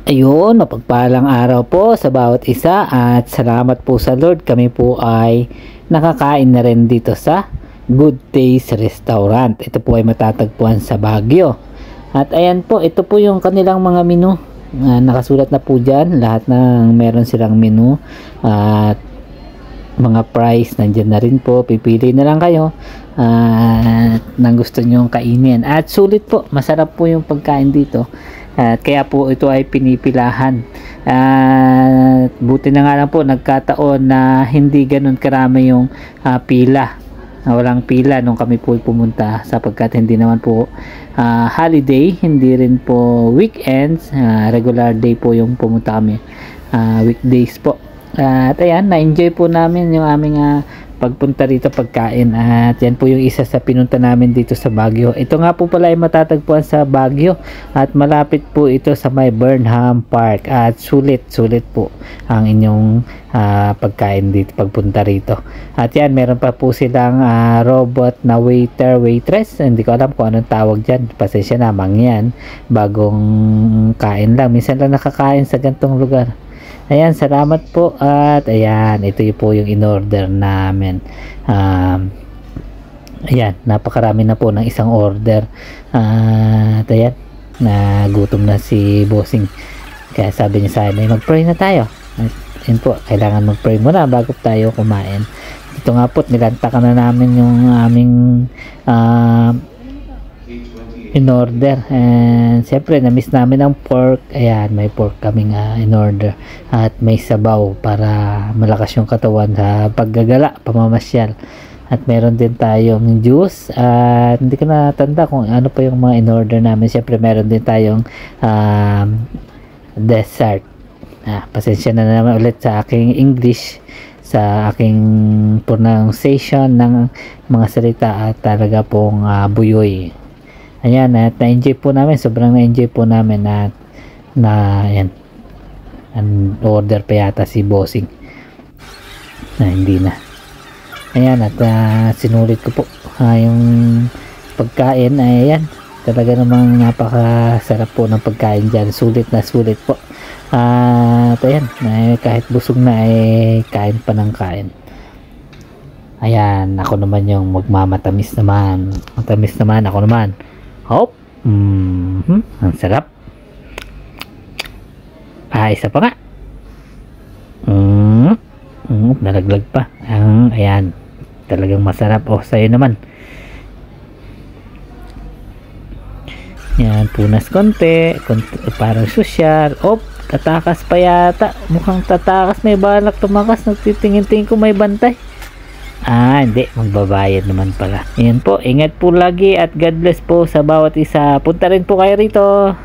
Ayun, mapagpalang araw po sa bawat isa at salamat po sa Lord. Kami po ay nakakain na rin dito sa Good Taste Restaurant. Ito po ay matatagpuan sa Baguio. At ayan po, ito po yung kanilang mga menu. Nakasulat na po dyan. Lahat ng meron silang menu. At mga price, nandyan na rin po. Pipili na lang kayo nang gusto nyo kainin. At sulit po, masarap po yung pagkain dito. At kaya po ito ay pinipilahan. Buti na nga lang po nagkataon na hindi ganun karami yung pila. Walang pila nung kami po pumunta sapagkat hindi naman po holiday, hindi rin po weekends, regular day po yung pumunta kami. Weekdays po. At ayan, na-enjoy po namin yung aming pagpunta rito pagkain. At yan po yung isa sa pinunta namin dito sa Baguio. Ito nga po pala ay matatagpuan sa Baguio at malapit po ito sa may Burnham Park. At sulit po ang inyong pagkain dito pagpunta rito. At yan, meron pa po silang robot na waiter, waitress. Hindi ko alam kung anong tawag dyan. Pasensya namang yan. Bagong kain lang. Minsan lang nakakain sa gantong lugar. Ayan, salamat po. At ayan, ito po yung in-order namin. Ayan, napakarami na po ng isang order. At ayan, nagutom na si Bossing. Kaya sabi niya sa akin, mag-pray na tayo. Ayan po, kailangan mag-pray muna bago tayo kumain. Ito nga po, nilanta na namin yung aming in order, and siyempre na-miss namin ang pork. Ayan, may pork kaming in order at may sabaw para malakas yung katawan sa paggagala, pamamasyal. At meron din tayong juice at hindi ko natanda kung ano pa yung mga in order namin. Siyempre meron din tayong dessert. Pasensya na naman ulit sa aking English, sa aking pronunciation ng mga salita at talaga pong buyoy. Ayan, at na-enjoy po namin, sobrang na-enjoy po namin at ayan, an order pa yata si Bossing hindi na. Ayan, at sinulit ko po yung pagkain. Ayan, talaga namang napakasarap po ng pagkain dyan, sulit na sulit po. At ayan, kahit busog na kain pa ng kain. Ayan, ako naman yung magmamatamis naman, matamis naman ako naman. Hop. Ang sarap. Isa pa nga. Nalaglag pa. Ayan. Talagang masarap. Sa'yo naman. Yan, punas konti. Parang sosyal. Tatakas pa yata. Mukhang tatakas. May balak tumakas. Nagtitingin-tingin ko may bantay. Hindi, magbabayad naman pala. Ayan po, ingat po lagi at God bless po sa bawat isa. Punta rin po kayo rito.